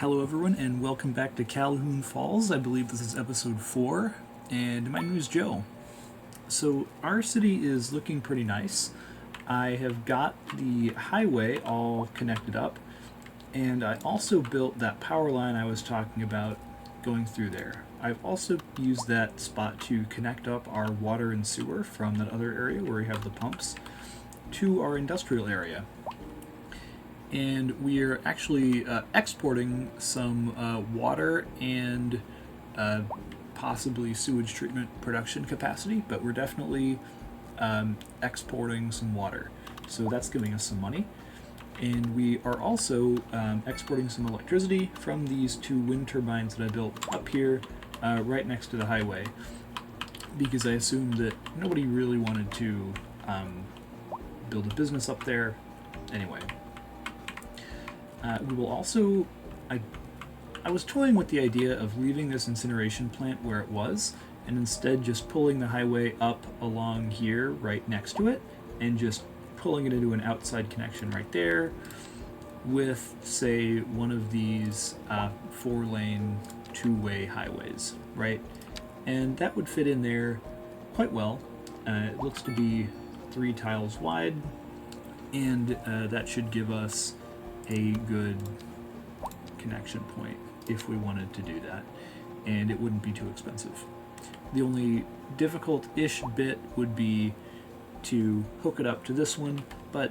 Hello, everyone, and welcome back to Calhoun Falls. I believe this is episode 4, and my name is Joe. So, our city is looking pretty nice. I have got the highway all connected up, and I also built that power line I was talking about going through there. I've also used that spot to connect up our water and sewer from that other area where we have the pumps to our industrial area. And we are actually exporting some water and possibly sewage treatment production capacity, but we're definitely exporting some water. So that's giving us some money. And we are also exporting some electricity from these 2 wind turbines that I built up here right next to the highway, because I assumed that nobody really wanted to build a business up there anyway. We will also, I was toying with the idea of leaving this incineration plant where it was, and instead just pulling the highway up along here right next to it, and just pulling it into an outside connection right there, with, say, one of these 4-lane, 2-way highways, right? And that would fit in there quite well. It looks to be 3 tiles wide, and that should give us a good connection point if we wanted to do that, and it wouldn't be too expensive. The only difficult-ish bit would be to hook it up to this one, but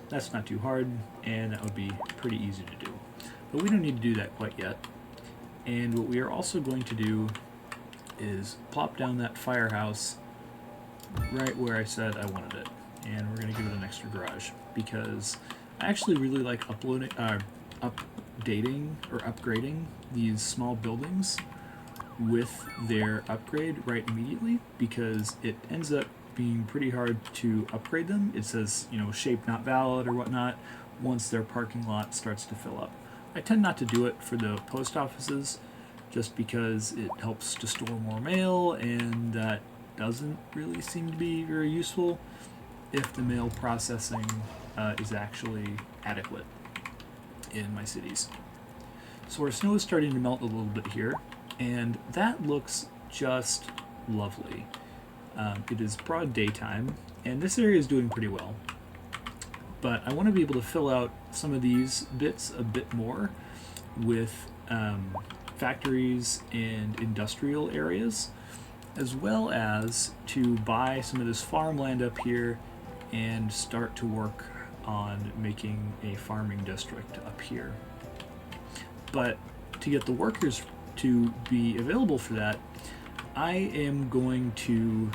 that's not too hard, and that would be pretty easy to do. But we don't need to do that quite yet. And what we are also going to do is plop down that firehouse right where I said I wanted it, and we're going to give it an extra garage, because I actually really like updating or upgrading these small buildings with their upgrade right immediately, because it ends up being pretty hard to upgrade them. It says, shape not valid or whatnot once their parking lot starts to fill up. I tend not to do it for the post offices just because it helps to store more mail, and that doesn't really seem to be very useful if the mail processing is actually adequate in my cities. So our snow is starting to melt a little bit here, and that looks just lovely. It is broad daytime, and this area is doing pretty well. But I want to be able to fill out some of these bits a bit more with factories and industrial areas, as well as to buy some of this farmland up here and start to work on making a farming district up here. But to get the workers to be available for that, I am going to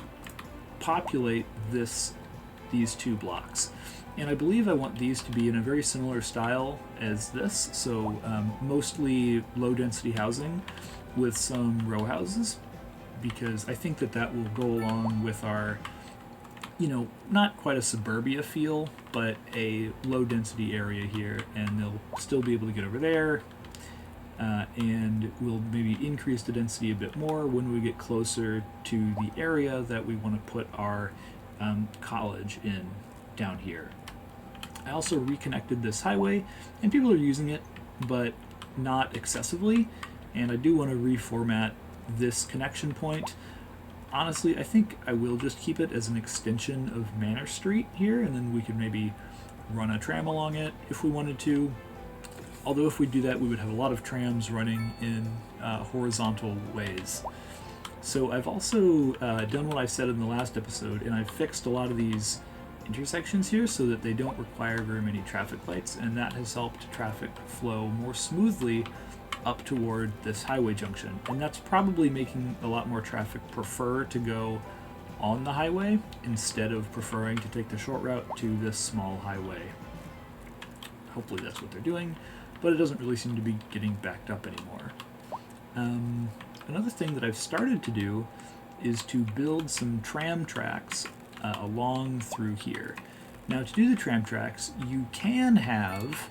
populate these 2 blocks. And I believe I want these to be in a very similar style as this, so mostly low-density housing with some row houses, because I think that will go along with our not quite a suburbia feel, but a low-density area here, and they'll still be able to get over there, and we'll maybe increase the density a bit more when we get closer to the area that we want to put our college in down here. I also reconnected this highway, and people are using it, but not excessively, and I do want to reformat this connection point. Honestly, I think I will just keep it as an extension of Manor Street here, and then we could maybe run a tram along it if we wanted to. Although if we do that, we would have a lot of trams running in horizontal ways. So I've also done what I said in the last episode, and I've fixed a lot of these intersections here so that they don't require very many traffic lights, and that has helped traffic flow more smoothly up toward this highway junction, and that's probably making a lot more traffic prefer to go on the highway instead of preferring to take the short route to this small highway. Hopefully that's what they're doing, but it doesn't really seem to be getting backed up anymore. Another thing that I've started to do is to build some tram tracks along through here. Now, to do the tram tracks, you can have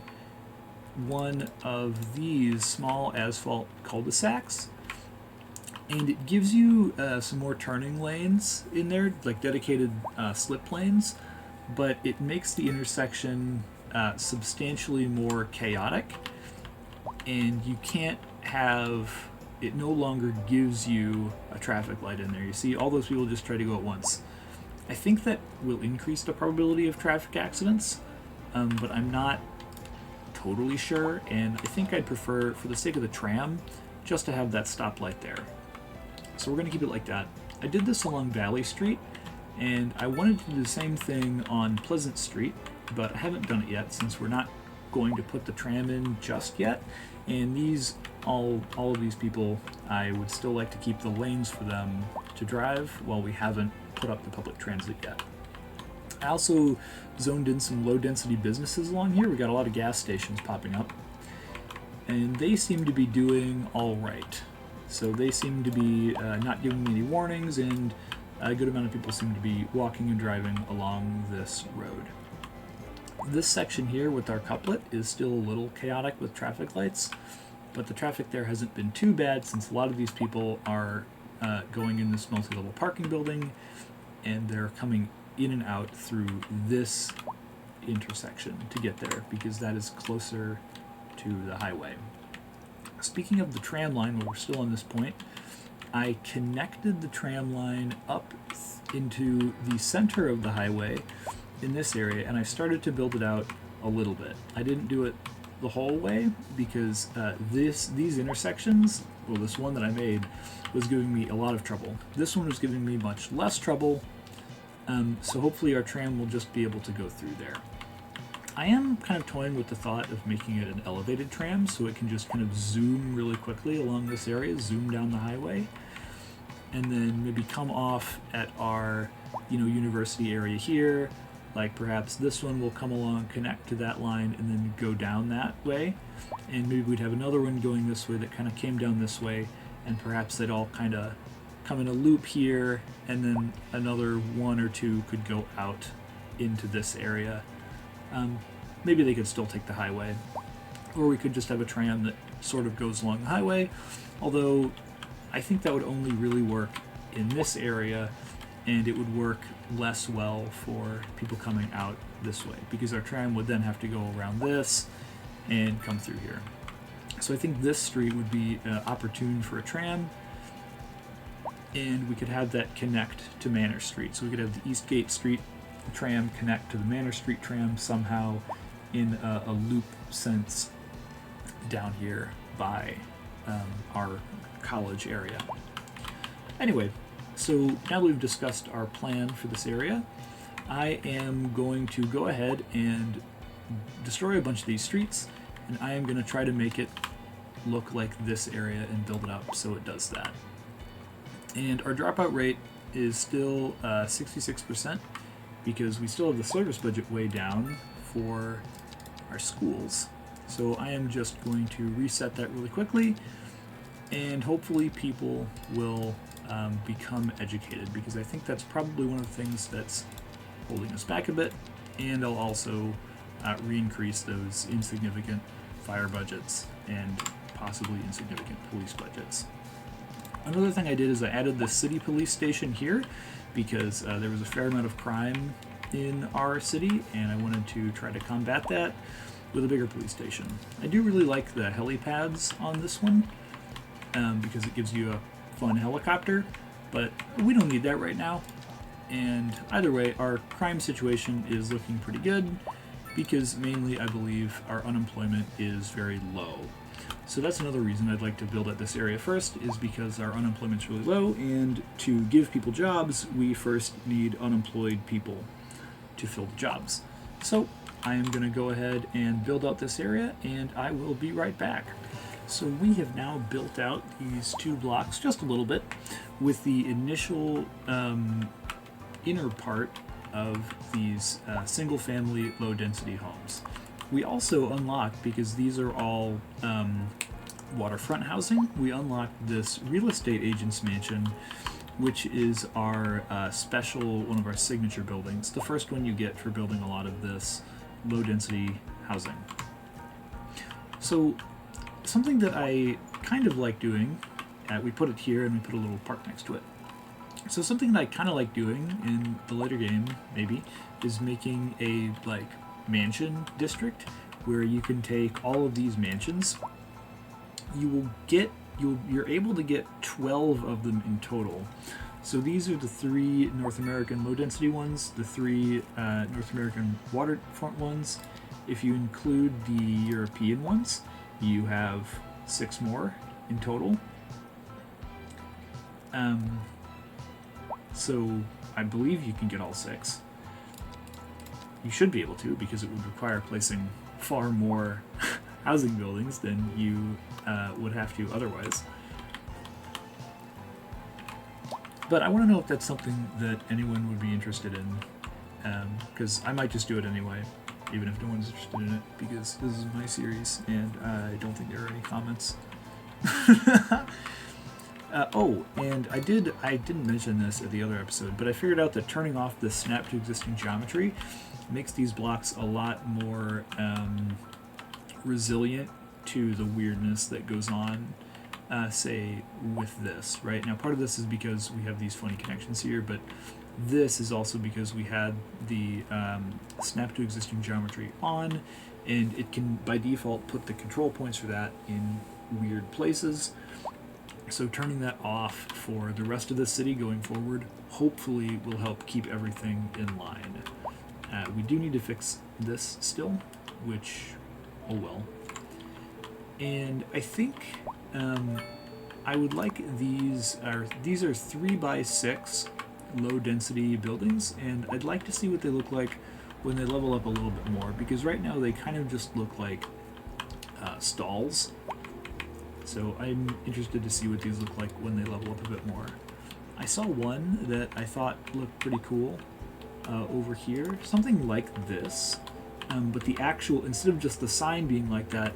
one of these small asphalt cul-de-sacs, and it gives you some more turning lanes in there, like dedicated slip lanes, but it makes the intersection substantially more chaotic, and you can't have it no longer gives you a traffic light in there. You see, all those people just try to go at once. I think that will increase the probability of traffic accidents, but I'm not totally sure, and I think I'd prefer, for the sake of the tram, just to have that stoplight there. So we're going to keep it like that. I did this along Valley Street, and I wanted to do the same thing on Pleasant Street, but I haven't done it yet since we're not going to put the tram in just yet. And these, all of these people, I would still like to keep the lanes for them to drive while we haven't put up the public transit yet. I also zoned in some low density businesses along here. We got a lot of gas stations popping up, and they seem to be doing all right. So they seem to be not giving me any warnings, and a good amount of people seem to be walking and driving along this road. This section here with our couplet is still a little chaotic with traffic lights, but the traffic there hasn't been too bad since a lot of these people are going in this multi-level parking building, and they're coming in and out through this intersection to get there because that is closer to the highway. Speaking of the tram line, while we're still on this point, I connected the tram line up into the center of the highway in this area, and I started to build it out a little bit. I didn't do it the whole way because these intersections, well, this one that I made was giving me a lot of trouble. This one was giving me much less trouble, so hopefully our tram will just be able to go through there. I am kind of toying with the thought of making it an elevated tram so it can just kind of zoom really quickly along this area, zoom down the highway, and then maybe come off at our, university area here. Like perhaps this one will come along, connect to that line, and then go down that way. And maybe we'd have another one going this way that kind of came down this way, and perhaps they'd all kind of come in a loop here, and then another one or two could go out into this area. Maybe they could still take the highway, or we could just have a tram that sort of goes along the highway, although I think that would only really work in this area, and it would work less well for people coming out this way, because our tram would then have to go around this and come through here. So I think this street would be opportune for a tram, and we could have that connect to Manor Street. So we could have the Eastgate Street tram connect to the Manor Street tram somehow in a loop sense down here by our college area. Anyway, so now that we've discussed our plan for this area, I am going to go ahead and destroy a bunch of these streets, and I am going to try to make it look like this area and build it up so it does that. And our dropout rate is still 66%, because we still have the service budget way down for our schools. So I am just going to reset that really quickly, and hopefully people will become educated, because I think that's probably one of the things that's holding us back a bit, and I'll also re-increase those insignificant fire budgets and possibly insignificant police budgets. Another thing I did is I added the city police station here, because there was a fair amount of crime in our city, and I wanted to try to combat that with a bigger police station. I do really like the helipads on this one, because it gives you a fun helicopter, but we don't need that right now. And either way, our crime situation is looking pretty good, because mainly I believe our unemployment is very low. So that's another reason I'd like to build at this area first, is because our unemployment's really low, and to give people jobs, we first need unemployed people to fill the jobs. So I am going to go ahead and build out this area, and I will be right back. So we have now built out these 2 blocks just a little bit with the initial inner part of these single-family low-density homes. We also unlocked, because these are all waterfront housing, we unlocked this real estate agent's mansion, which is our special, one of our signature buildings, the first one you get for building a lot of this low-density housing. So something that I kind of like doing, we put it here and we put a little park next to it. So something that I kind of like doing in the later game, maybe, is making a mansion district where you can take all of these mansions you're able to get 12 of them in total. So these are the 3 North American low density ones, the 3 North American waterfront ones. If you include the European ones, you have 6 more in total. So I believe you can get all 6. You should be able to, because it would require placing far more housing buildings than you would have to otherwise. But I want to know if that's something that anyone would be interested in, because I might just do it anyway, even if no one's interested in it, because this is my series, and I don't think there are any comments. Oh, and I didn't mention this at the other episode, but I figured out that turning off the snap to existing geometry makes these blocks a lot more resilient to the weirdness that goes on, say, with this, right? Now, part of this is because we have these funny connections here, but this is also because we had the snap to existing geometry on, and it can, by default, put the control points for that in weird places. So turning that off for the rest of the city going forward hopefully will help keep everything in line. We do need to fix this still, which, oh well. And I think I would like these are 3x6 low density buildings, and I'd like to see what they look like when they level up a little bit more, because right now they kind of just look like stalls. So I'm interested to see what these look like when they level up a bit more. I saw one that I thought looked pretty cool over here, something like this, but the actual, instead of just the sign being like that,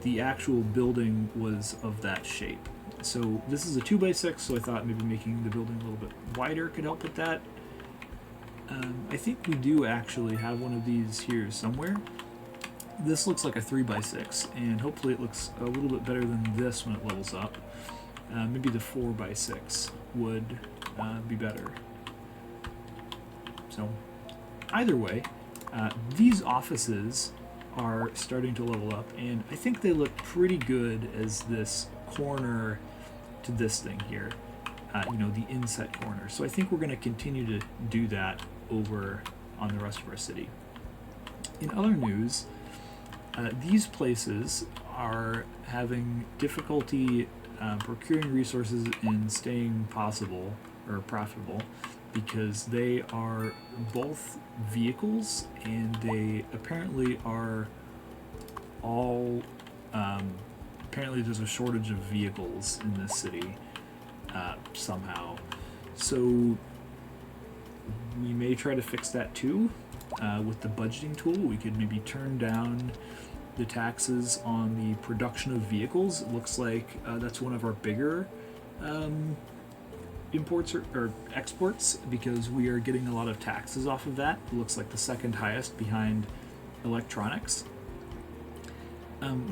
the actual building was of that shape. So this is a 2x6, so I thought maybe making the building a little bit wider could help with that. I think we do actually have one of these here somewhere. This looks like a 3x6, and hopefully it looks a little bit better than this when it levels up. Maybe the 4x6 would be better. So, either way, these offices are starting to level up, and I think they look pretty good as this corner to this thing here. The inset corner. So I think we're going to continue to do that over on the rest of our city. In other news, these places are having difficulty procuring resources and staying possible or profitable because they are both vehicles, and they apparently are all apparently there's a shortage of vehicles in this city somehow. So we may try to fix that too. With the budgeting tool, we could maybe turn down the taxes on the production of vehicles. It looks like that's one of our bigger imports or exports, because we are getting a lot of taxes off of that. It looks like the second highest behind electronics.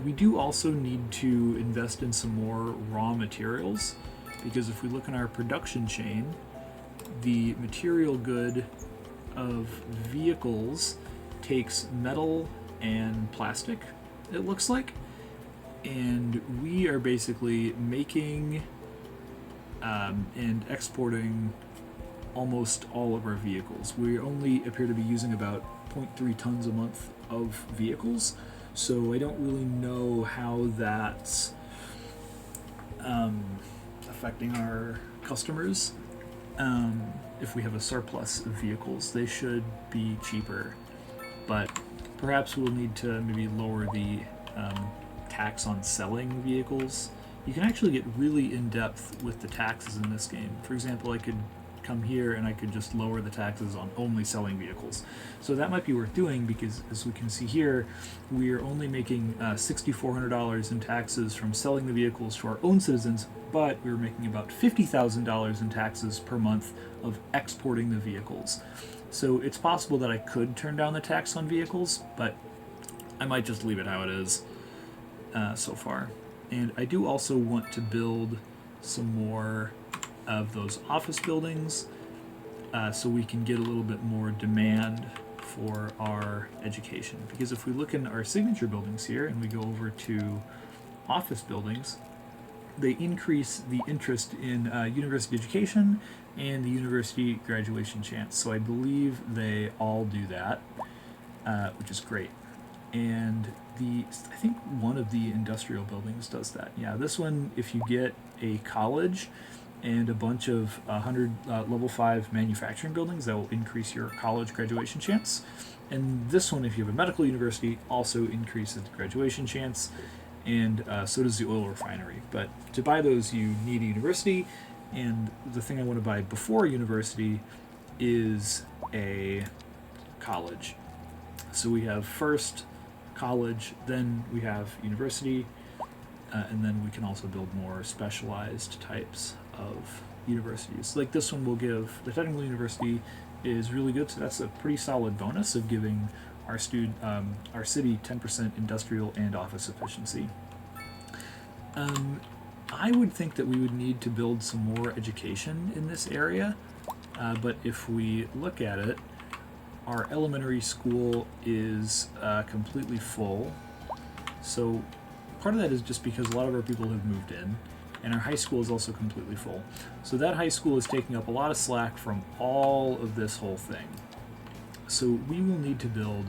We do also need to invest in some more raw materials, because if we look in our production chain, the material good of vehicles takes metal and plastic, it looks like, and we are basically making and exporting almost all of our vehicles. We only appear to be using about 0.3 tons a month of vehicles, so I don't really know how that's affecting our customers. If we have a surplus of vehicles, they should be cheaper, but perhaps we'll need to maybe lower the tax on selling vehicles. You can actually get really in-depth with the taxes in this game. For example, I could come here and I could just lower the taxes on only selling vehicles. So that might be worth doing, because as we can see here, we are only making $6,400 in taxes from selling the vehicles to our own citizens, but we're making about $50,000 in taxes per month of exporting the vehicles. So it's possible that I could turn down the tax on vehicles, but I might just leave it how it is so far. And I do also want to build some more of those office buildings so we can get a little bit more demand for our education. Because if we look in our signature buildings here and we go over to office buildings, they increase the interest in university education and the university graduation chance. So I believe they all do that, which is great. And I think one of the industrial buildings does that. Yeah, this one, if you get a college and a bunch of 100 level 5 manufacturing buildings, that will increase your college graduation chance. And this one, if you have a medical university, also increases the graduation chance, and so does the oil refinery. But to buy those, you need a university, and the thing I want to buy before university is a college. So we have first college, then we have university, and then we can also build more specialized types of universities. Like this one will give, the technical university is really good, so that's a pretty solid bonus of giving our city 10% industrial and office efficiency. I would think that we would need to build some more education in this area, but if we look at it, our elementary school is completely full. So part of that is just because a lot of our people have moved in, and our high school is also completely full. So that high school is taking up a lot of slack from all of this whole thing. So we will need to build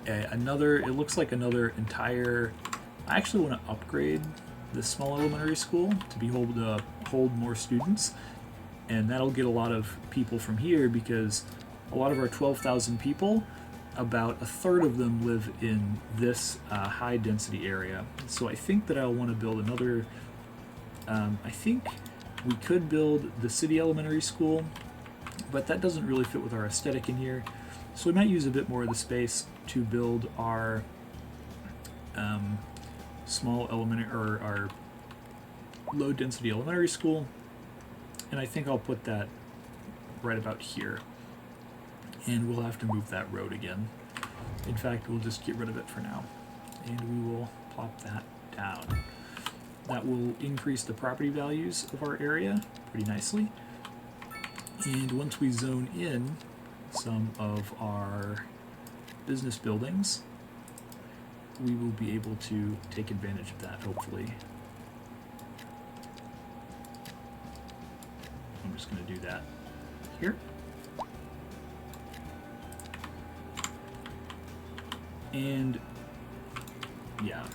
it looks like another entire, I actually want to upgrade this small elementary school to be able to hold more students, and that'll get a lot of people from here, because a lot of our 12,000 people, about a third of them live in this high density area. So I think that I'll want to build another, I think we could build the city elementary school, but that doesn't really fit with our aesthetic in here. So we might use a bit more of the space to build our small elementary, or our low density elementary school. And I think I'll put that right about here. And we'll have to move that road again. In fact, we'll just get rid of it for now. And we will plop that down. That will increase the property values of our area pretty nicely. And once we zone in some of our business buildings, we will be able to take advantage of that, hopefully. I'm just going to do that here. And yeah.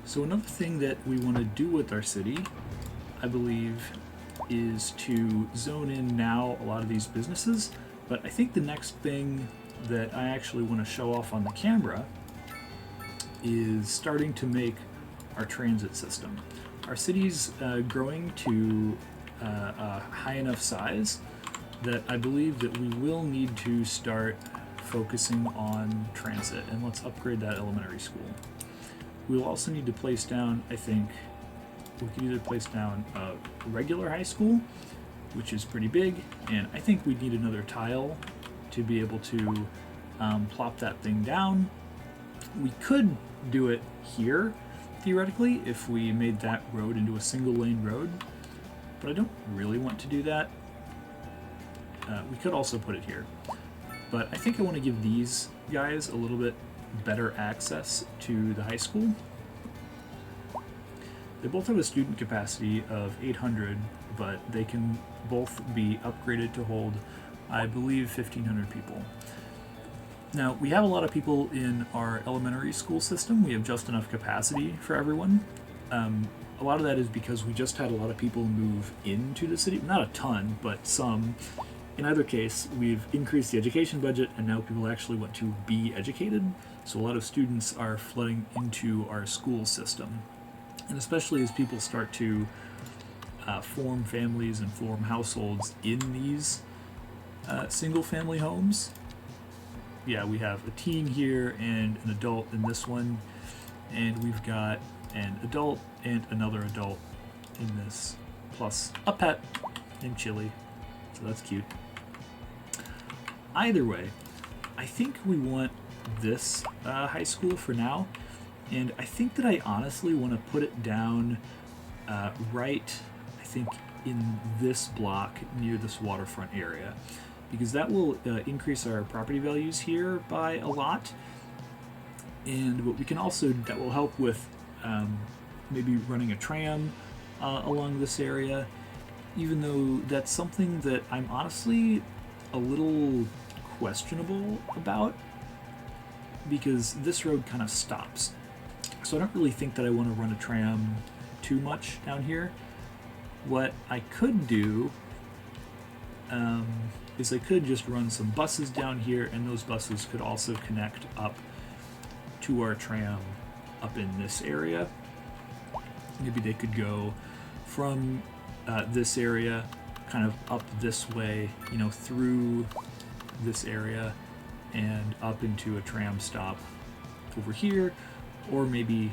So another thing that we want to do with our city, I believe, is to zone in now a lot of these businesses. But I think the next thing that I actually want to show off on the camera is starting to make our transit system. Our city's growing to a high enough size that I believe that we will need to start focusing on transit, and let's upgrade that elementary school. We'll also need to place down, I think, we could either place down a regular high school, which is pretty big, and I think we'd need another tile to be able to plop that thing down. We could do it here, theoretically, if we made that road into a single lane road, but I don't really want to do that. We could also put it here, but I think I want to give these guys a little bit better access to the high school. They both have a student capacity of 800, but they can both be upgraded to hold, I believe, 1,500 people. Now, we have a lot of people in our elementary school system. We have just enough capacity for everyone. A lot of that is because we just had a lot of people move into the city. Not a ton, but some. In either case, we've increased the education budget, and now people actually want to be educated. So a lot of students are flooding into our school system. And especially as people start to form families and form households in these single-family homes. Yeah, we have a teen here and an adult in this one, and we've got an adult and another adult in this, plus a pet and Chili. So that's cute. Either way, I think we want this high school for now, and I think that I honestly want to put it down right, I think, in this block near this waterfront area, because that will increase our property values here by a lot. And what we can also, that will help with maybe running a tram along this area, even though that's something that I'm honestly a little questionable about, because this road kind of stops. So I don't really think that I want to run a tram too much down here. What I could do is I could just run some buses down here, and those buses could also connect up to our tram up in this area. Maybe they could go from this area kind of up this way, you know, through this area and up into a tram stop over here, or maybe,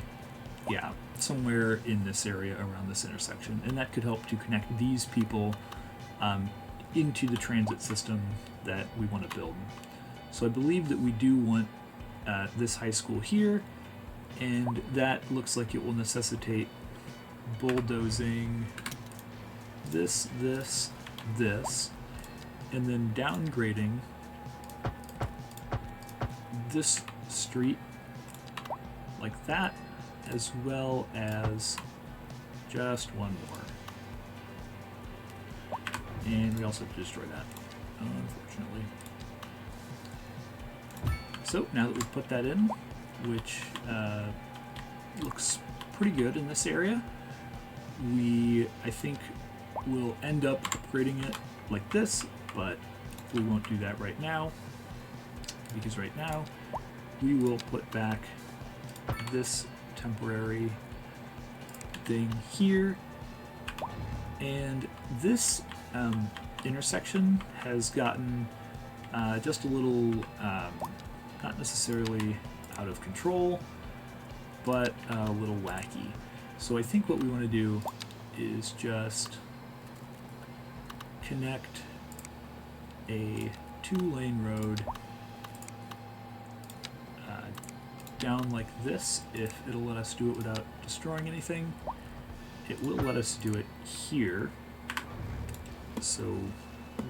yeah, somewhere in this area around this intersection. And that could help to connect these people into the transit system that we want to build. So I believe that we do want this high school here, and that looks like it will necessitate bulldozing this, and then downgrading this street like that, as well as just one more. And we also have to destroy that, unfortunately. So now that we've put that in, which looks pretty good in this area, I think we'll end up upgrading it like this, but we won't do that right now, because right now we will put back this temporary thing here, and this intersection has gotten just a little not necessarily out of control, but a little wacky. So I think what we want to do is just connect a 2-lane road down like this, if it'll let us do it without destroying anything. It will let us do it here, so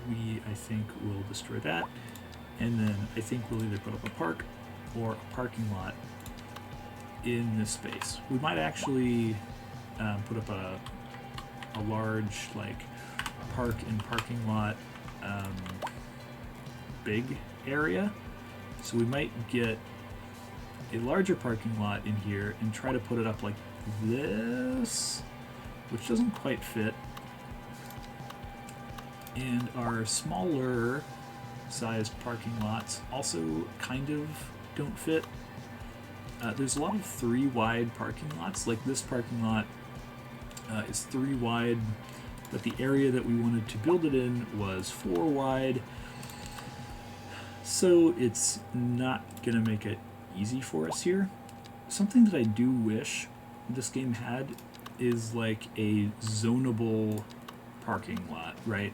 I think we'll destroy that, and then I think we'll either put up a park or a parking lot in this space. We might actually put up a large, like, park and parking lot big area. So we might get a larger parking lot in here and try to put it up like this, which doesn't quite fit. And our smaller sized parking lots also kind of don't fit. There's a lot of 3 wide parking lots. Like this parking lot is 3 wide, but the area that we wanted to build it in was 4 wide. So it's not gonna make it easy for us here. Something that I do wish this game had is like a zonable parking lot, right?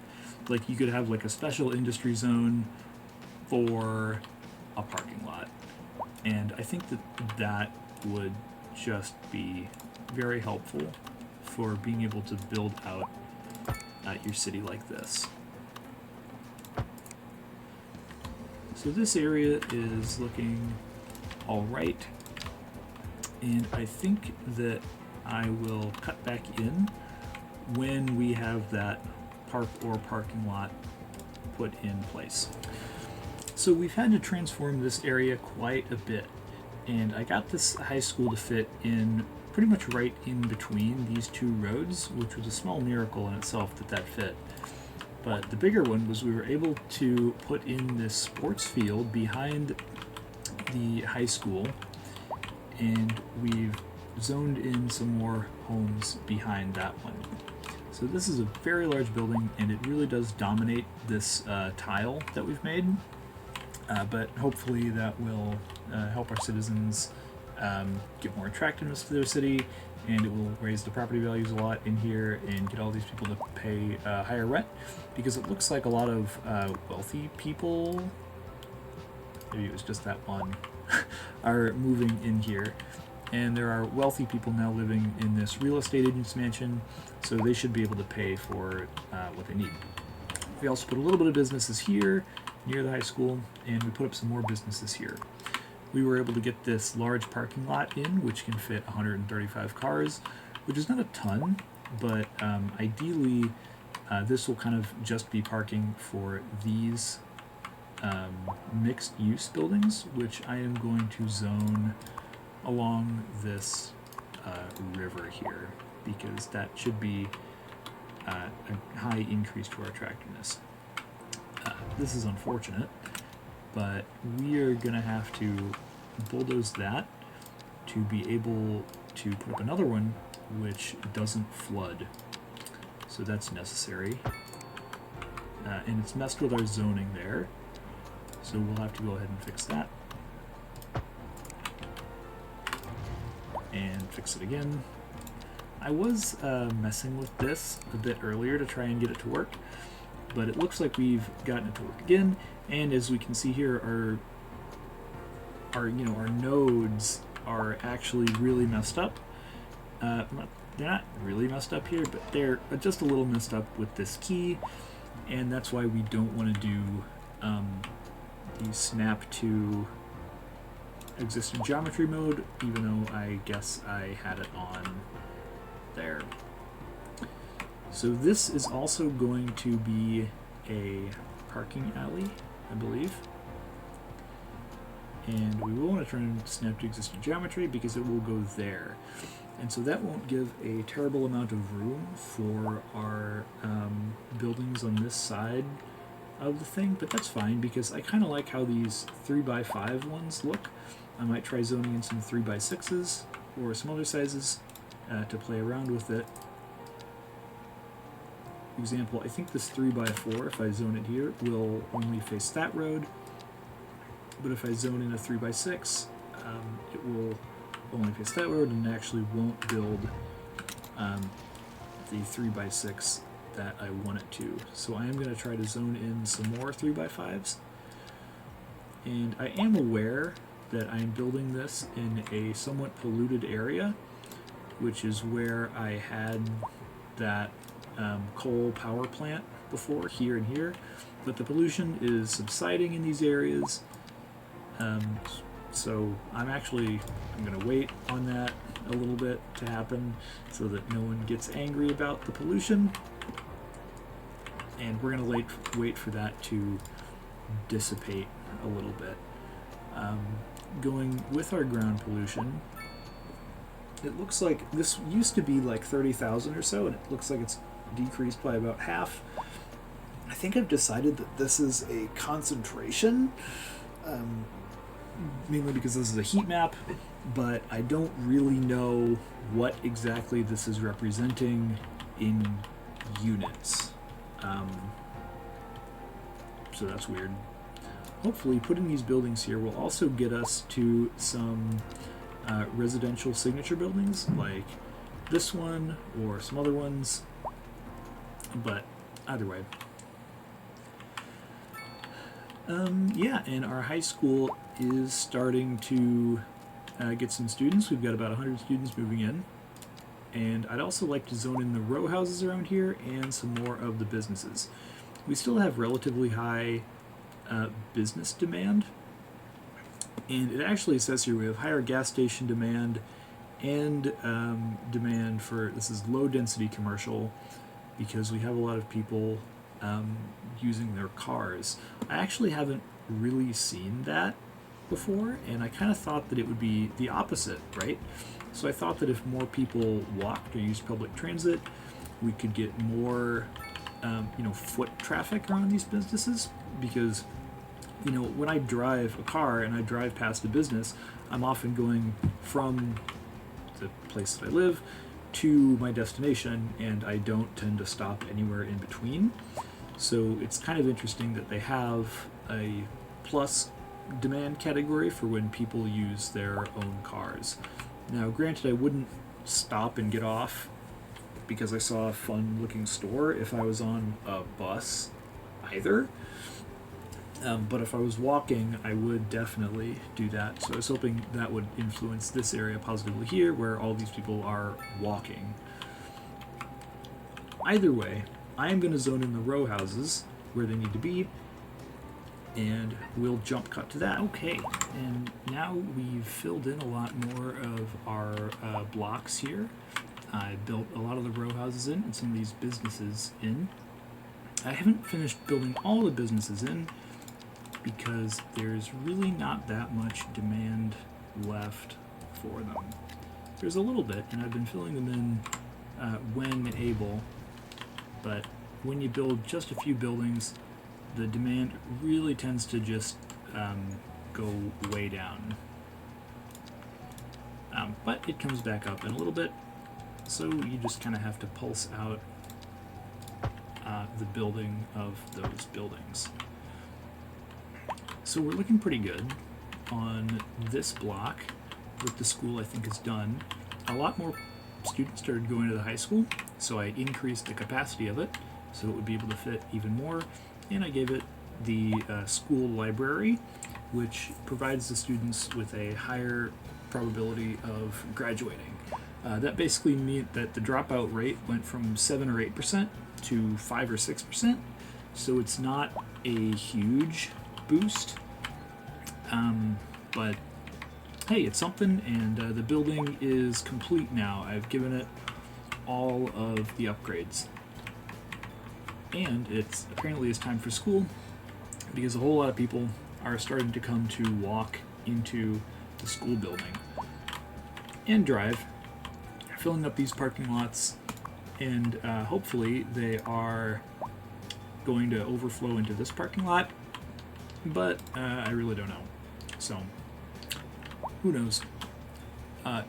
Like you could have like a special industry zone for a parking lot. And I think that would just be very helpful for being able to build out your city like this. So this area is looking all right, and I think that I will cut back in when we have that park or parking lot put in place. So we've had to transform this area quite a bit, and I got this high school to fit in pretty much right in between these 2 roads, which was a small miracle in itself that fit. But the bigger one was we were able to put in this sports field behind the high school, and we've zoned in some more homes behind that one. So this is a very large building, and it really does dominate this tile that we've made. But hopefully that will help our citizens get more attractiveness to their city, and it will raise the property values a lot in here and get all these people to pay higher rent, because it looks like a lot of wealthy people, maybe it was just that one, are moving in here. And there are wealthy people now living in this real estate agent's mansion, so they should be able to pay for what they need. We also put a little bit of businesses here near the high school, and we put up some more businesses here. we were able to get this large parking lot in, which can fit 135 cars, which is not a ton, but ideally this will kind of just be parking for these mixed-use buildings, which I am going to zone along this river here, because that should be a high increase to our attractiveness. This is unfortunate, but we are going to have to bulldoze that to be able to put up another one which doesn't flood. So that's necessary. And it's messed with our zoning there, so we'll have to go ahead and fix that. And fix it again. I was messing with this a bit earlier to try and get it to work, but it looks like we've gotten it to work again. And as we can see here, our nodes are actually really messed up. They're not really messed up here, but they're just a little messed up with this key, and that's why we don't want to do the snap to existing geometry mode, even though I guess I had it on there. So this is also going to be a parking alley, I believe. And we will want to turn snap to existing geometry because it will go there. And so that won't give a terrible amount of room for our buildings on this side of the thing, but that's fine because I kind of like how these 3x5 ones look. I might try zoning in some 3x6s or some other sizes to play around with it. For example, I think this 3x4, if I zone it here, will only face that road, but if I zone in a 3x6, it will only face that road and actually won't build the 3x6 that I want it to. So I am going to try to zone in some more 3x5s, and I am aware that I am building this in a somewhat polluted area, which is where I had that coal power plant before, here and here, but the pollution is subsiding in these areas. So I'm going to wait on that a little bit to happen so that no one gets angry about the pollution, and we're going to wait for that to dissipate a little bit. Going with our ground pollution, it looks like this used to be like 30,000 or so, and it looks like it's decreased by about half. I think I've decided that this is a concentration, mainly because this is a heat map, but I don't really know what exactly this is representing in units. So that's weird. Hopefully putting these buildings here will also get us to some residential signature buildings like this one or some other ones, but either way. Yeah, and our high school is starting to get some students. We've got about 100 students moving in, and I'd also like to zone in the row houses around here and some more of the businesses. We still have relatively high business demand, and it actually says here we have higher gas station demand and demand for, this is low density commercial, because we have a lot of people using their cars. I actually haven't really seen that before, and I kind of thought that it would be the opposite, right? So I thought that if more people walked or used public transit, we could get more foot traffic around these businesses, because when I drive a car and I drive past a business, I'm often going from the place that I live to my destination, and I don't tend to stop anywhere in between. So it's kind of interesting that they have a plus demand category for when people use their own cars. Now, granted, I wouldn't stop and get off because I saw a fun looking store if I was on a bus either. But if I was walking, I would definitely do that. So I was hoping that would influence this area positively here, where all these people are walking. Either way, I am going to zone in the row houses where they need to be, and we'll jump cut to that. Okay, and now we've filled in a lot more of our blocks here. I built a lot of the row houses in and some of these businesses in. I haven't finished building all the businesses in because there's really not that much demand left for them. There's a little bit, and I've been filling them in when able, but when you build just a few buildings, the demand really tends to just go way down. But it comes back up in a little bit, so you just kind of have to pulse out the building of those buildings. So we're looking pretty good on this block with the school. I think is done. A lot more students started going to the high school, so I increased the capacity of it so it would be able to fit even more, and I gave it the school library, which provides the students with a higher probability of graduating. That basically meant that the dropout rate went from 7 or 8% to 5 or 6%, so it's not a huge boost, but hey, it's something, and the building is complete now. I've given it all of the upgrades. And it's apparently it's time for school, because a whole lot of people are starting to come to walk into the school building and drive, filling up these parking lots, and hopefully they are going to overflow into this parking lot, but I really don't know. So, who knows?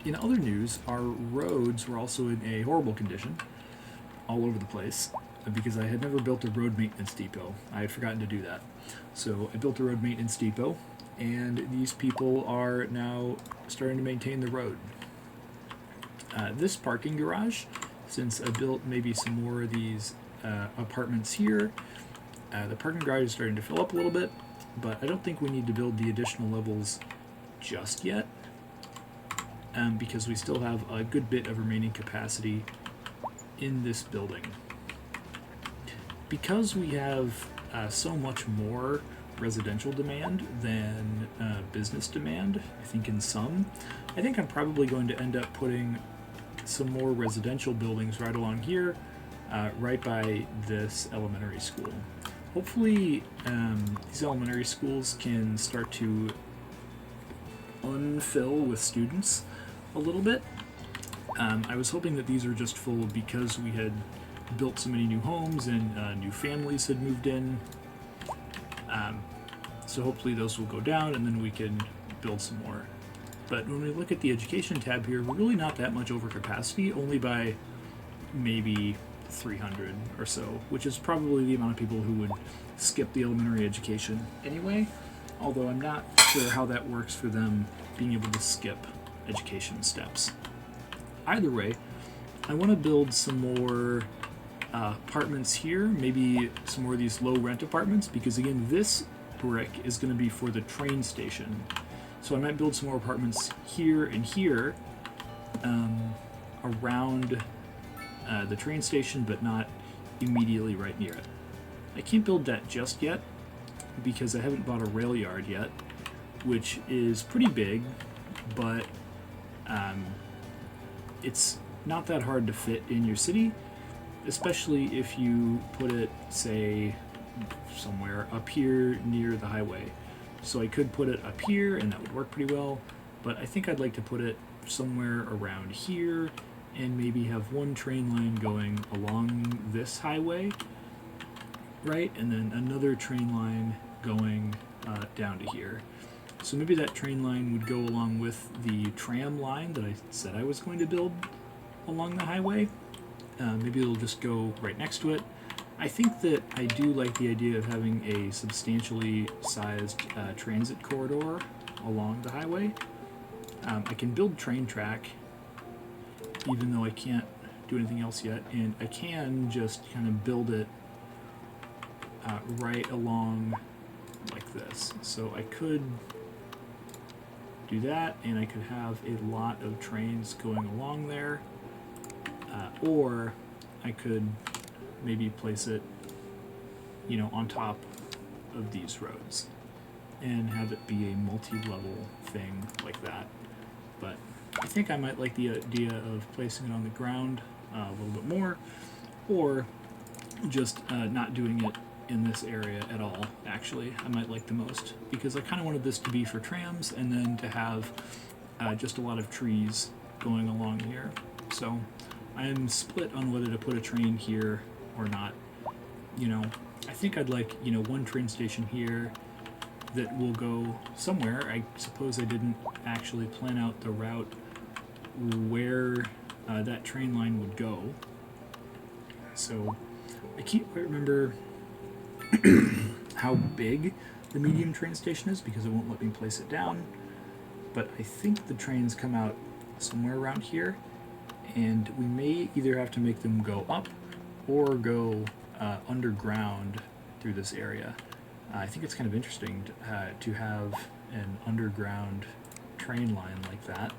In other news, our roads were also in a horrible condition all over the place because I had never built a road maintenance depot. I had forgotten to do that. So I built a road maintenance depot, and these people are now starting to maintain the road. This parking garage, since I built maybe some more of these apartments here, the parking garage is starting to fill up a little bit, but I don't think we need to build the additional levels just yet, because we still have a good bit of remaining capacity in this building. Because we have so much more residential demand than business demand, I think I think I'm probably going to end up putting some more residential buildings right along here, right by this elementary school. Hopefully these elementary schools can start to unfill with students a little bit. I was hoping that these are just full because we had built so many new homes and new families had moved in. So hopefully those will go down and then we can build some more. But when we look at the education tab here, we're really not that much over capacity, only by maybe 300 or so, which is probably the amount of people who would skip the elementary education anyway, although I'm not sure how that works for them being able to skip education steps. Either way, I want to build some more apartments here, maybe some more of these low rent apartments, because again, this brick is going to be for the train station. So I might build some more apartments here and here around the train station, but not immediately right near it. I can't build that just yet because I haven't bought a rail yard yet, which is pretty big, but it's not that hard to fit in your city, especially if you put it, say, somewhere up here near the highway. So I could put it up here and that would work pretty well, but I think I'd like to put it somewhere around here and maybe have one train line going along this highway, right? And then another train line going down to here. So maybe that train line would go along with the tram line that I said I was going to build along the highway. Maybe it'll just go right next to it. I think that I do like the idea of having a substantially sized transit corridor along the highway. I can build train track, even though I can't do anything else yet, and I can just kind of build it right along like this. So I could do that, and I could have a lot of trains going along there, or I could maybe place it, on top of these roads and have it be a multi-level thing like that. But I think I might like the idea of placing it on the ground a little bit more, or just not doing it in this area at all. Actually, I might like the most, because I kind of wanted this to be for trams and then to have just a lot of trees going along here. So I'm split on whether to put a train here or not. You know, I think I'd like, you know, one train station here that will go somewhere. I suppose I didn't actually plan out the route where that train line would go. So I can't quite remember how big the medium train station is because it won't let me place it down. But I think the trains come out somewhere around here, and we may either have to make them go up or go underground through this area. I think it's kind of interesting to have an underground train line like that.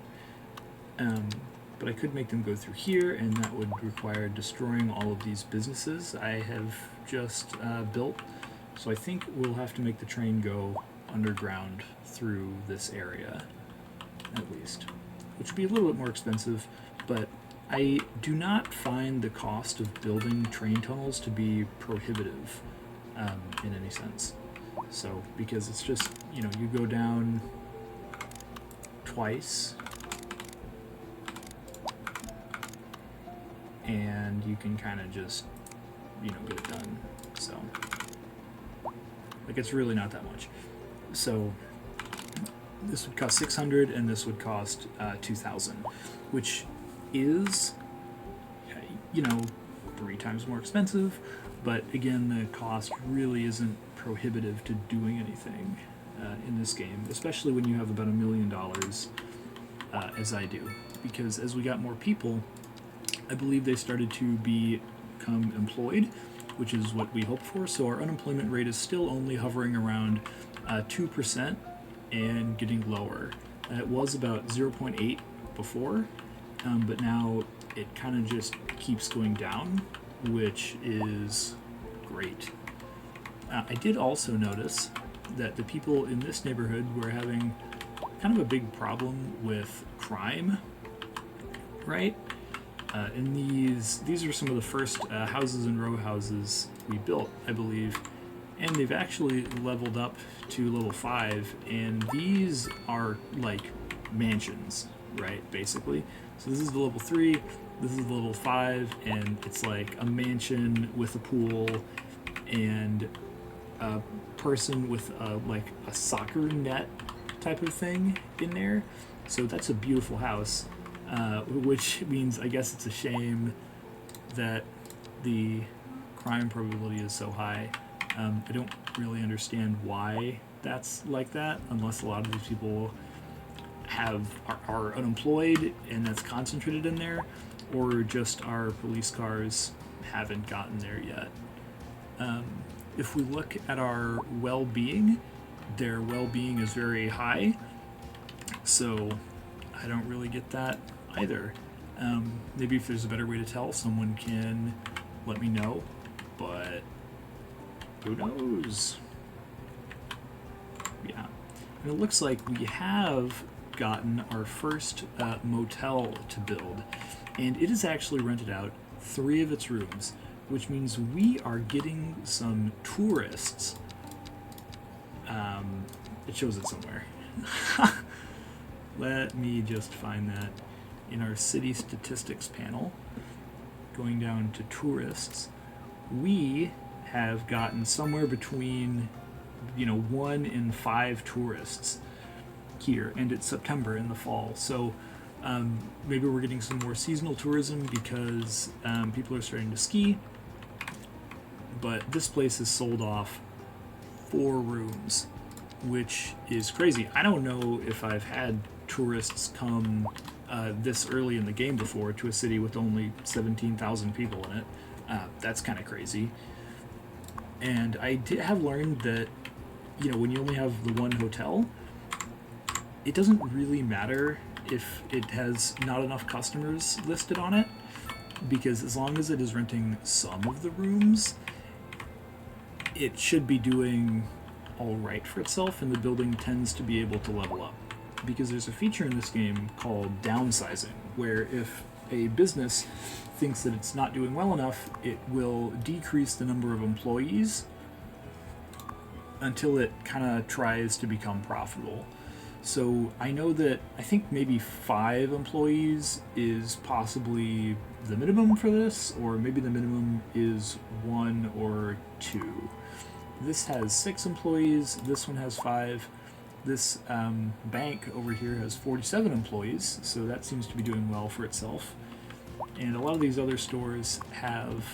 But I could make them go through here, and that would require destroying all of these businesses I have just built. So I think we'll have to make the train go underground through this area, at least, which would be a little bit more expensive, but I do not find the cost of building train tunnels to be prohibitive in any sense. So, because it's just, you know, you go down twice, and you can kind of just, you know, get it done. So, like, it's really not that much. So this would cost 600, and this would cost 2,000, which is, you know, 3 times more expensive. But again, the cost really isn't prohibitive to doing anything in this game, especially when you have about $1 million, as I do. Because as we got more people, I believe they started to become employed, which is what we hoped for. So our unemployment rate is still only hovering around 2% and getting lower. It was about 0.8 before, but now it kind of just keeps going down, which is great. I did also notice that the people in this neighborhood were having kind of a big problem with crime, right? And these are some of the first houses and row houses we built, I believe, and they've actually leveled up to level 5, and these are like mansions, right, basically. So this is the level 3, this is the level 5, and it's like a mansion with a pool and a person with like a soccer net type of thing in there. So that's a beautiful house. Which means I guess it's a shame that the crime probability is so high. I don't really understand why that's like that, unless a lot of these people are unemployed and that's concentrated in there, or just our police cars haven't gotten there yet. If we look at our well-being, their well-being is very high, so I don't really get that either. Maybe if there's a better way to tell, someone can let me know, but who knows? Yeah. And it looks like we have gotten our first motel to build, and it is actually rented out 3 of its rooms, which means we are getting some tourists. It shows it somewhere. Let me just find that in our city statistics panel. Going down to tourists, we have gotten somewhere between, 1 and 5 tourists here, and it's September in the fall. So maybe we're getting some more seasonal tourism because people are starting to ski. But this place has sold off 4 rooms, which is crazy. I don't know if I've had tourists come this early in the game before to a city with only 17,000 people in it. That's kind of crazy. And I have learned that, when you only have the one hotel, it doesn't really matter if it has not enough customers listed on it, because as long as it is renting some of the rooms, it should be doing all right for itself, and the building tends to be able to level up. Because there's a feature in this game called downsizing, where if a business thinks that it's not doing well enough, it will decrease the number of employees until it kind of tries to become profitable. So I know that I think maybe 5 employees is possibly the minimum for this, or maybe the minimum is 1 or 2. This has 6 employees, this one has 5. This bank over here has 47 employees, so that seems to be doing well for itself. And a lot of these other stores have,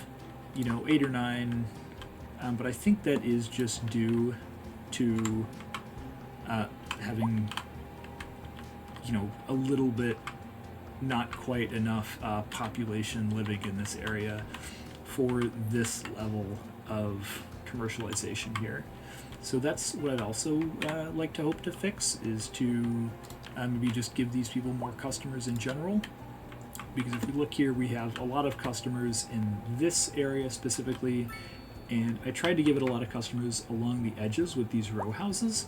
8 or 9, but I think that is just due to having, a little bit, not quite enough population living in this area for this level of commercialization here. So that's what I'd also like to hope to fix, is to maybe just give these people more customers in general. Because if we look here, we have a lot of customers in this area specifically, and I tried to give it a lot of customers along the edges with these row houses,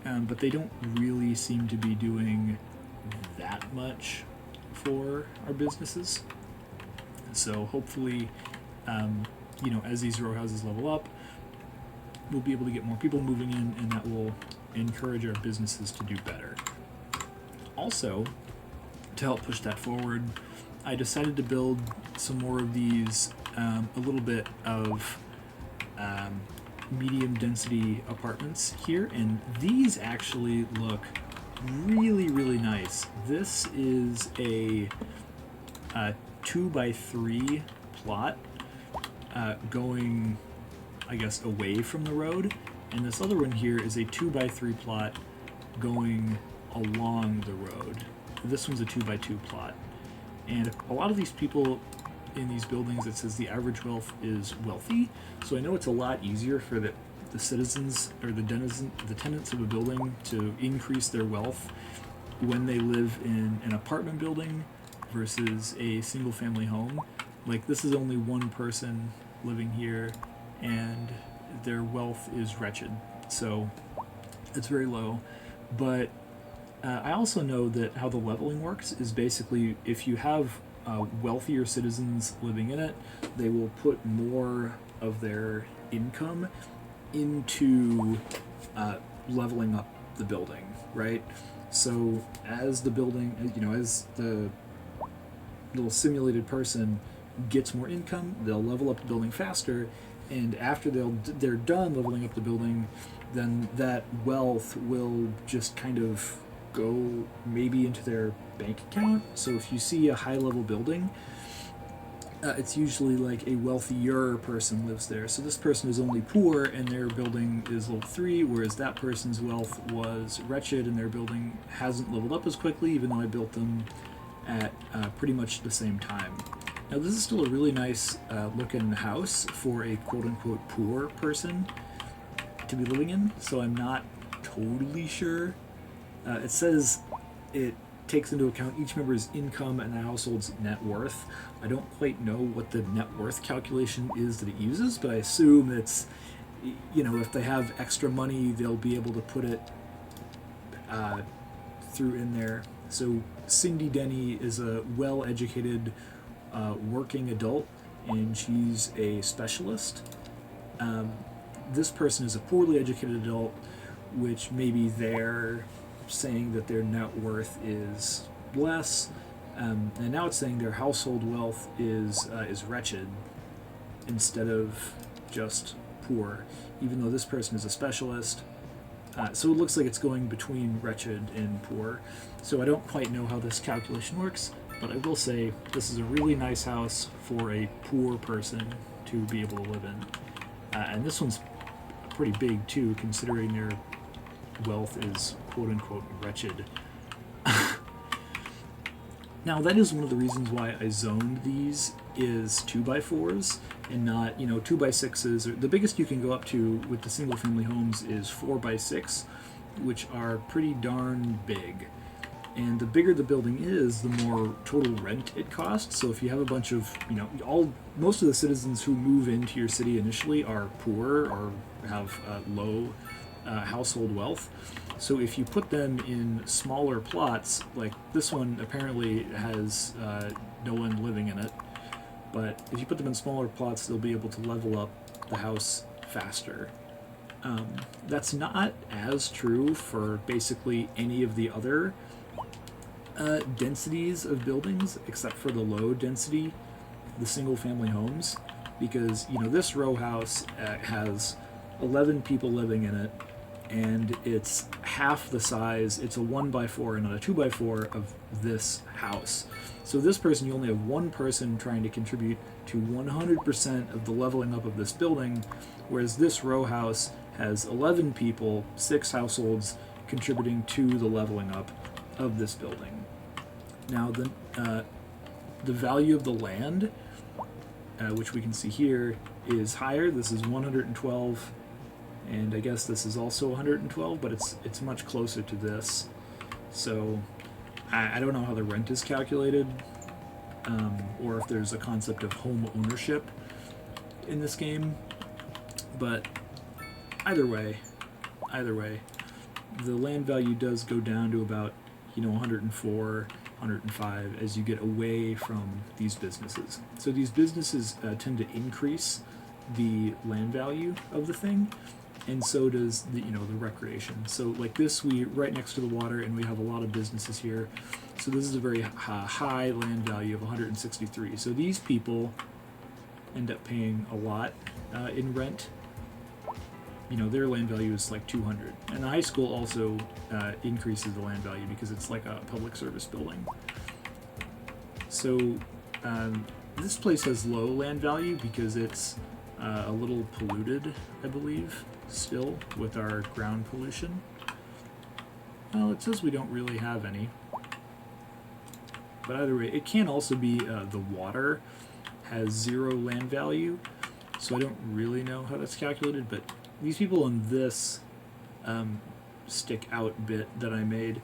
but they don't really seem to be doing that much for our businesses. So hopefully, as these row houses level up, we'll be able to get more people moving in, and that will encourage our businesses to do better. Also, to help push that forward, I decided to build some more of these, a little bit of medium density apartments here, and these actually look really, really nice. This is a 2x3 plot going, I guess, away from the road, and this other one here is a 2x3 plot going along the road. This one's a 2x2 plot, and a lot of these people in these buildings, it says the average wealth is wealthy, so I know it's a lot easier for the citizens or the tenants of a building to increase their wealth when they live in an apartment building versus a single family home. Like, this is only one person living here, and their wealth is wretched, so it's very low. But I also know that how the leveling works is basically if you have wealthier citizens living in it, they will put more of their income into leveling up the building, right? So as the building, as the little simulated person gets more income, they'll level up the building faster, and after they're done leveling up the building, then that wealth will just kind of go maybe into their bank account. So if you see a high level building, it's usually like a wealthier person lives there. So this person is only poor and their building is level 3, whereas that person's wealth was wretched and their building hasn't leveled up as quickly, even though I built them at pretty much the same time. Now this is still a really nice looking house for a quote-unquote poor person to be living in, so I'm not totally sure. It says it takes into account each member's income and the household's net worth. I don't quite know what the net worth calculation is that it uses, but I assume it's, if they have extra money, they'll be able to put it through in there. So Cindy Denny is a well-educated working adult, and she's a specialist. This person is a poorly educated adult, which maybe they're saying that their net worth is less, and now it's saying their household wealth is wretched instead of just poor, even though this person is a specialist. So it looks like it's going between wretched and poor. So I don't quite know how this calculation works, but I will say this is a really nice house for a poor person to be able to live in. And this one's pretty big too, considering their wealth is quote-unquote wretched. Now that is one of the reasons why I zoned these is 2x4s and not 2x6s. Or the biggest you can go up to with the single family homes is 4x6, which are pretty darn big. And the bigger the building is, the more total rent it costs. So if you have a bunch of, most of the citizens who move into your city initially are poor or have low household wealth. So if you put them in smaller plots, like this one apparently has no one living in it, but if you put them in smaller plots, they'll be able to level up the house faster. That's not as true for basically any of the other densities of buildings, except for the low density, the single family homes, because this row house has 11 people living in it, and it's half the size. It's a 1x4 and not a 2x4 of this house. So this person, you only have one person trying to contribute to 100% of the leveling up of this building, whereas this row house has 11 people, 6 households contributing to the leveling up of this building. Now the value of the land, which we can see here, is higher. This is 112, and I guess this is also 112, but it's much closer to this. So I don't know how the rent is calculated, or if there's a concept of home ownership in this game, but either way, the land value does go down to about 104, 105 as you get away from these businesses. So these businesses tend to increase the land value of the thing, and so does the recreation. So like this, we right next to the water, and we have a lot of businesses here. So this is a very high land value of 163. So these people end up paying a lot in rent. Their land value is like 200. And the high school also increases the land value because it's like a public service building. So this place has low land value because it's a little polluted, I believe, still, with our ground pollution. Well, it says we don't really have any. But either way, it can also be the water has 0 land value, so I don't really know how that's calculated, but these people in this stick out bit that I made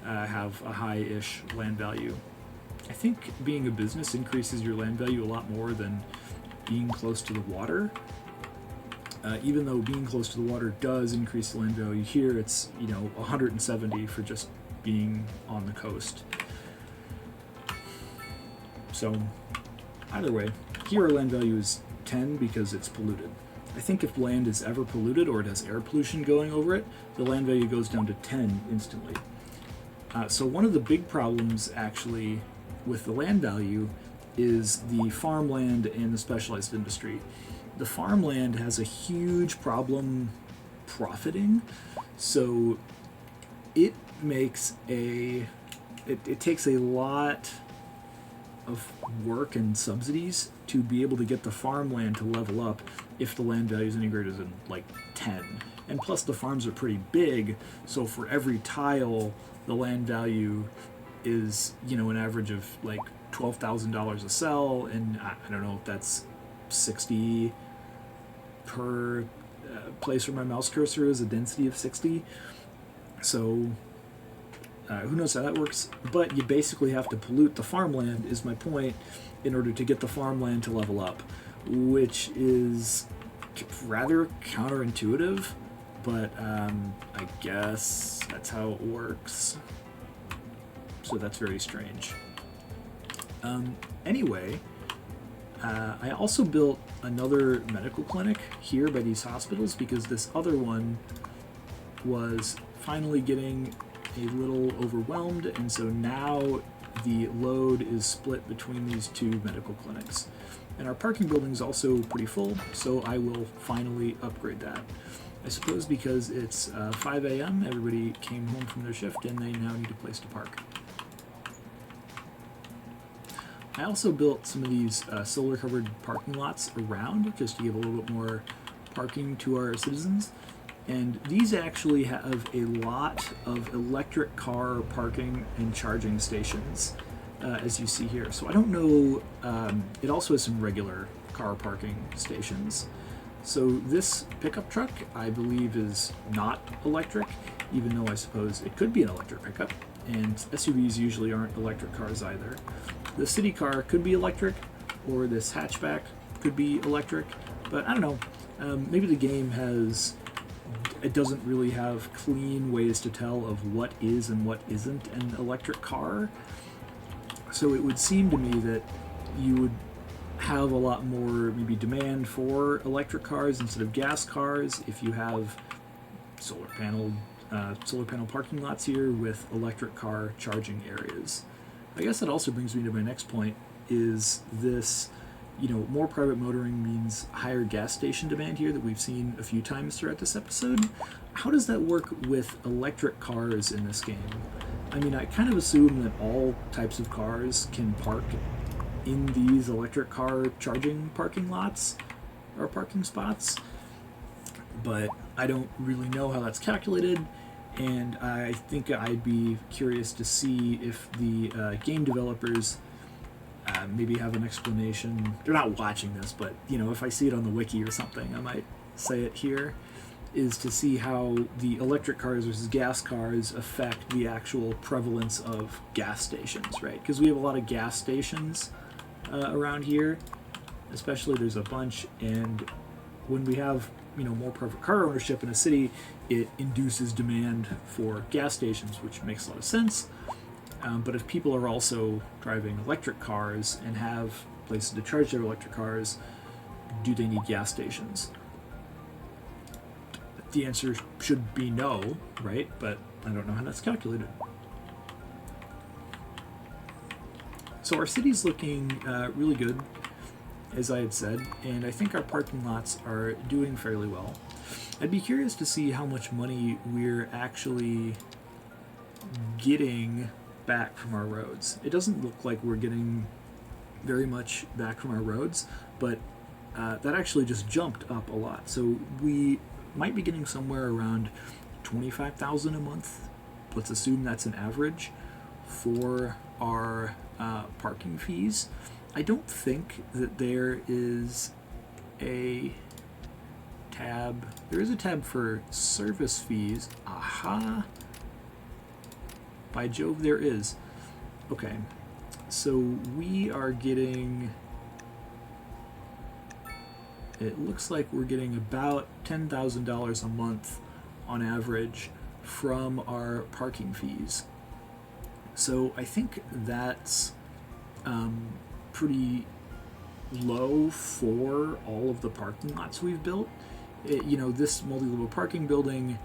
have a high-ish land value. I think being a business increases your land value a lot more than being close to the water. Even though being close to the water does increase the land value, here it's 170 for just being on the coast. So either way, here our land value is 10 because it's polluted. I think if land is ever polluted or it has air pollution going over it, the land value goes down to 10 instantly. So one of the big problems actually with the land value is the farmland and the specialized industry. The farmland has a huge problem profiting, so it makes it takes a lot of work and subsidies to be able to get the farmland to level up if the land value is any greater than like 10. And plus the farms are pretty big, so for every tile the land value is an average of like $12,000 a cell, and I don't know if that's 60 per place where my mouse cursor is, a density of 60. So who knows how that works, but you basically have to pollute the farmland, is my point, in order to get the farmland to level up, which is rather counterintuitive, but I guess that's how it works. So that's very strange. Anyway, I also built another medical clinic here by these hospitals because this other one was finally getting a little overwhelmed, and so now the load is split between these 2 medical clinics. And our parking building is also pretty full, so I will finally upgrade that. I suppose because it's 5 a.m., everybody came home from their shift and they now need a place to park. I also built some of these solar-covered parking lots around just to give a little bit more parking to our citizens. And these actually have a lot of electric car parking and charging stations, as you see here. So I don't know, it also has some regular car parking stations. So this pickup truck, I believe, is not electric, even though I suppose it could be an electric pickup. And SUVs usually aren't electric cars either. The city car could be electric, or this hatchback could be electric, but I don't know. Maybe the game has it doesn't really have clean ways to tell of what is and what isn't an electric car. So it would seem to me that you would have a lot more maybe demand for electric cars instead of gas cars if you have solar panel parking lots here with electric car charging areas. I guess that also brings me to my next point, is this, more private motoring means higher gas station demand here that we've seen a few times throughout this episode. How does that work with electric cars in this game? I mean, I kind of assume that all types of cars can park in these electric car charging parking lots or parking spots, but I don't really know how that's calculated, and I think I'd be curious to see if the game developers maybe have an explanation. They're not watching this, but if I see it on the wiki or something, I might say it here, is to see how the electric cars versus gas cars affect the actual prevalence of gas stations, right? Because we have a lot of gas stations around here, especially there's a bunch, and when we have more private car ownership in a city, it induces demand for gas stations, which makes a lot of sense. But if people are also driving electric cars and have places to charge their electric cars, do they need gas stations? The answer should be no, right? But I don't know how that's calculated. So our city's looking really good, as I had said, and I think our parking lots are doing fairly well. I'd be curious to see how much money we're actually getting back from our roads. It doesn't look like we're getting very much back from our roads, but that actually just jumped up a lot. So we might be getting somewhere around $25,000 a month. Let's assume that's an average for our parking fees. I don't think that there is a tab. There is a tab for service fees. Aha! By Jove, there is. Okay, so we are getting, it looks like we're getting about $10,000 a month on average from our parking fees. So I think that's pretty low for all of the parking lots we've built. This multi-level parking building,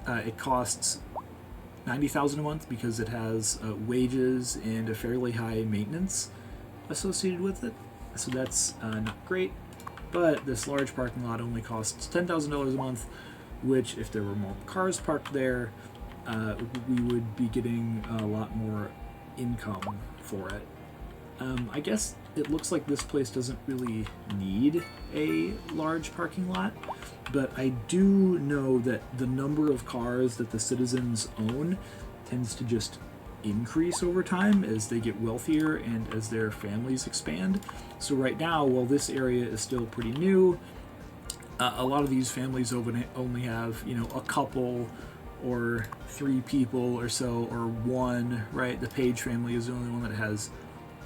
it costs $90,000 a month because it has wages and a fairly high maintenance associated with it. So that's not great. But this large parking lot only costs $10,000 a month, which, if there were more cars parked there, we would be getting a lot more income for it. I guess it looks like this place doesn't really need a large parking lot, but I do know that the number of cars that the citizens own tends to just increase over time as they get wealthier and as their families expand. So right now, while this area is still pretty new, a lot of these families only have, a couple or 3 people or so, or one, right? The Page family is the only one that has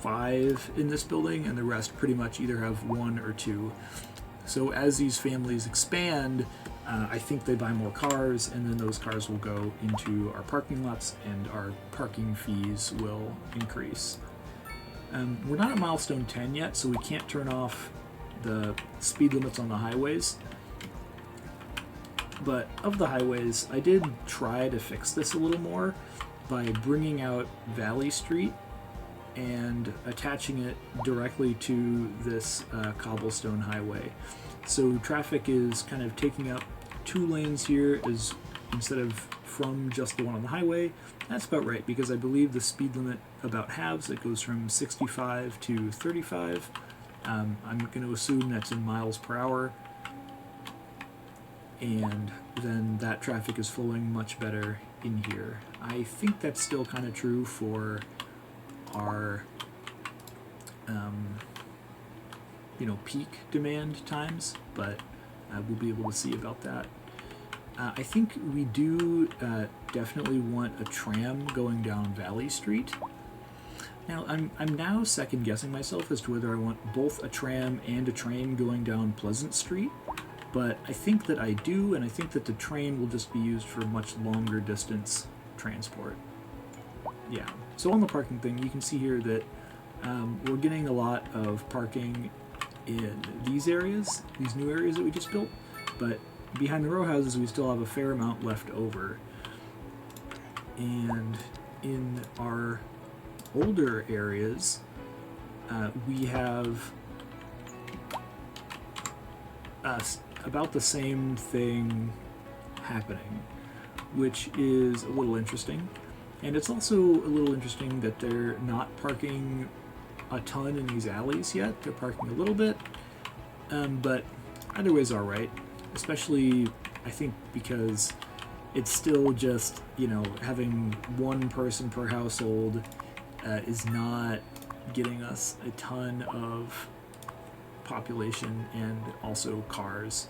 5 in this building, and the rest pretty much either have 1 or 2. So as these families expand, I think they buy more cars, and then those cars will go into our parking lots, and our parking fees will increase. We're not at milestone 10 yet, so we can't turn off the speed limits on the highways. But of the highways, I did try to fix this a little more by bringing out Valley Street and attaching it directly to this cobblestone highway. So traffic is kind of taking up 2 lanes here as instead of from just the one on the highway. That's about right, because I believe the speed limit about halves. It goes from 65 to 35. I'm going to assume that's in miles per hour, and then that traffic is flowing much better in here. I think that's still kind of true for our peak demand times, but we'll be able to see about that. I think we do definitely want a tram going down Valley Street. Now, I'm now second guessing myself as to whether I want both a tram and a train going down Pleasant Street, but I think that I do, and I think that the train will just be used for much longer distance transport. Yeah. So on the parking thing, you can see here that we're getting a lot of parking in these areas, these new areas that we just built, but behind the row houses we still have a fair amount left over. And in our older areas, we have about the same thing happening, which is a little interesting. And it's also a little interesting that they're not parking a ton in these alleys yet. They're parking a little bit, but either way is all right. Especially, I think, because it's still just, having one person per household is not getting us a ton of population and also cars.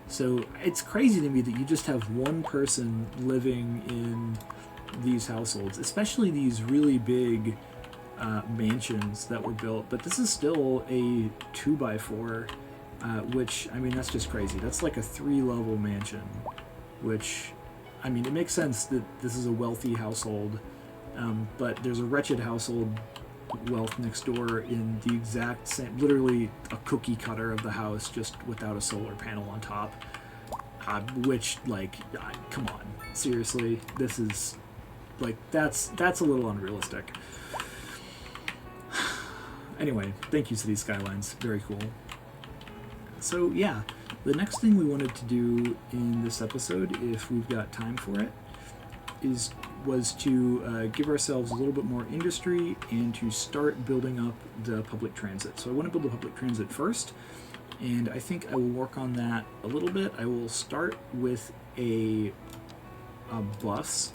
So it's crazy to me that you just have one person living in these households, especially these really big mansions that were built. But this is still a 2x4, which, that's just crazy. That's like a 3-level mansion, which, it makes sense that this is a wealthy household, but there's a wretched household wealth next door in the exact same, literally a cookie cutter of the house, just without a solar panel on top, which, come on, seriously, this is, that's a little unrealistic. Anyway, thank you, City Skylines, very cool. So yeah, the next thing we wanted to do in this episode, if we've got time for it, was to give ourselves a little bit more industry and to start building up the public transit. So I want to build the public transit first, and I think I will work on that a little bit. I will start with a bus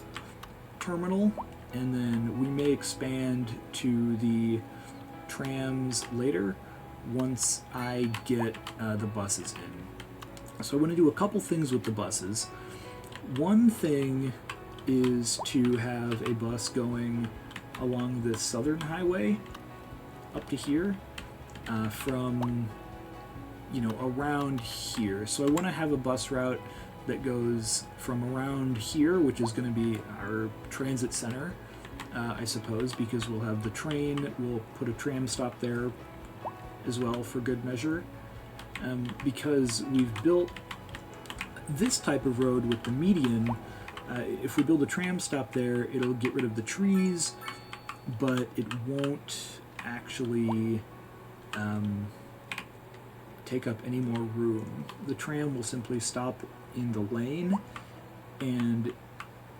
terminal, and then we may expand to the trams later once I get the buses in. So I want to do a couple things with the buses. One thing is to have a bus going along the southern highway up to here from around here. So I want to have a bus route that goes from around here, which is going to be our transit center, I suppose, because we'll have the train, we'll put a tram stop there as well for good measure, because we've built this type of road with the median. If we build a tram stop there, it'll get rid of the trees, but it won't actually take up any more room. The tram will simply stop in the lane, and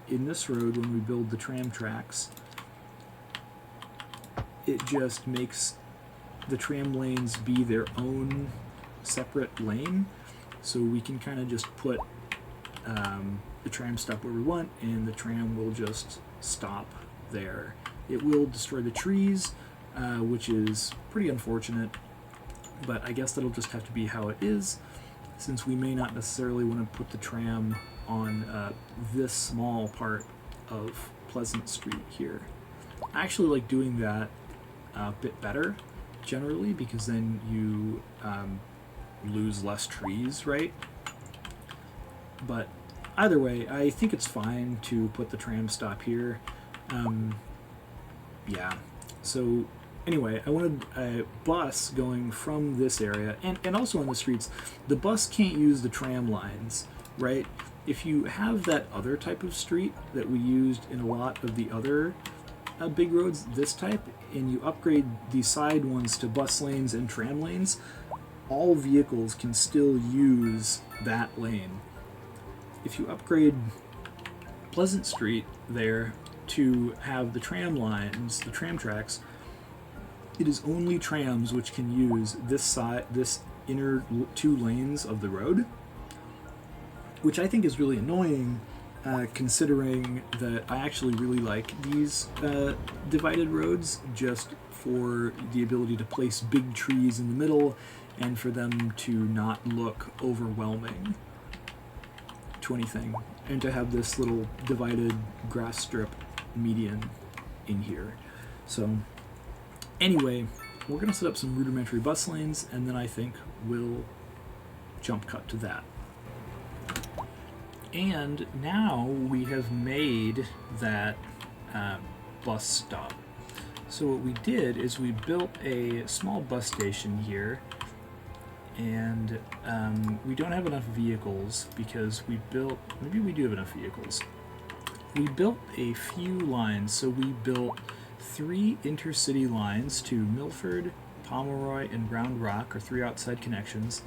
in this road, when we build the tram tracks, it just makes the tram lanes be their own separate lane, so we can kind of just put the tram stop where we want, and the tram will just stop there. It will destroy the trees, which is pretty unfortunate, but I guess that'll just have to be how it is, since we may not necessarily want to put the tram on this small part of Pleasant Street here. I actually like doing that a bit better, generally, because then you lose less trees, right? But either way, I think it's fine to put the tram stop here. Yeah, so anyway, I wanted a bus going from this area, and also on the streets. The bus can't use the tram lines, right? If you have that other type of street that we used in a lot of the other big roads, this type, and you upgrade the side ones to bus lanes and tram lanes, all vehicles can still use that lane. If you upgrade Pleasant Street there to have the tram lines, the tram tracks, it is only trams which can use this inner 2 lanes of the road, which I think is really annoying, considering that I actually really like these divided roads, just for the ability to place big trees in the middle and for them to not look overwhelming to anything, and to have this little divided grass strip median in here. So anyway, we're going to set up some rudimentary bus lanes, and then I think we'll jump cut to that. And now we have made that bus stop. So what we did is we built a small bus station here, and we don't have enough vehicles because maybe we do have enough vehicles. We built a few lines, so we built 3 intercity lines to Milford, Pomeroy, and Round Rock, or 3 outside connections,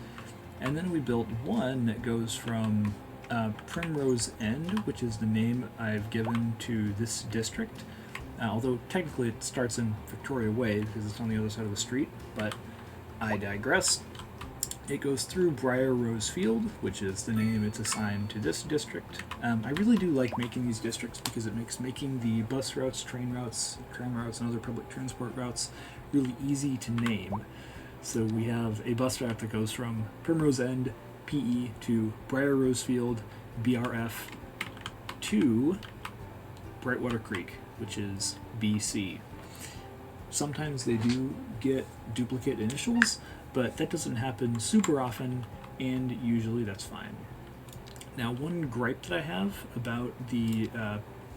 and then we built one that goes from Primrose End, which is the name I've given to this district, although technically it starts in Victoria Way because it's on the other side of the street, but I digress. It goes through Briar Rose Field, which is the name it's assigned to this district. I really do like making these districts because it makes making the bus routes, train routes, tram routes, and other public transport routes really easy to name. So we have a bus route that goes from Primrose End, PE, to Briar Rose Field, BRF, to Brightwater Creek, which is BC. Sometimes they do get duplicate initials, but that doesn't happen super often, and usually that's fine. Now, one gripe that I have about the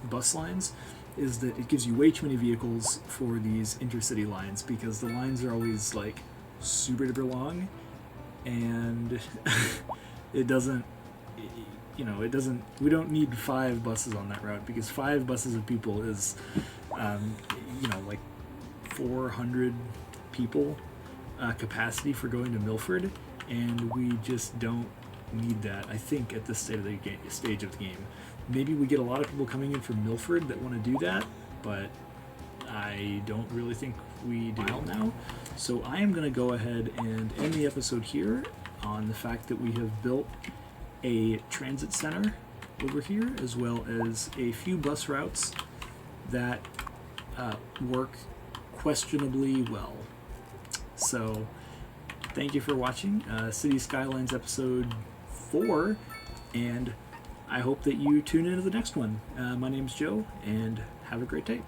bus lines is that it gives you way too many vehicles for these intercity lines, because the lines are always like super duper long, and it doesn't, we don't need 5 buses on that route, because 5 buses of people is, like 400 people capacity for going to Milford, and we just don't need that, I think, at this stage of the game. Maybe we get a lot of people coming in from Milford that want to do that, but I don't really think we do now. So I am going to go ahead and end the episode here on the fact that we have built a transit center over here, as well as a few bus routes that work questionably well. So thank you for watching City Skylines episode 4, and I hope that you tune into the next one. My name's Joe, and have a great day.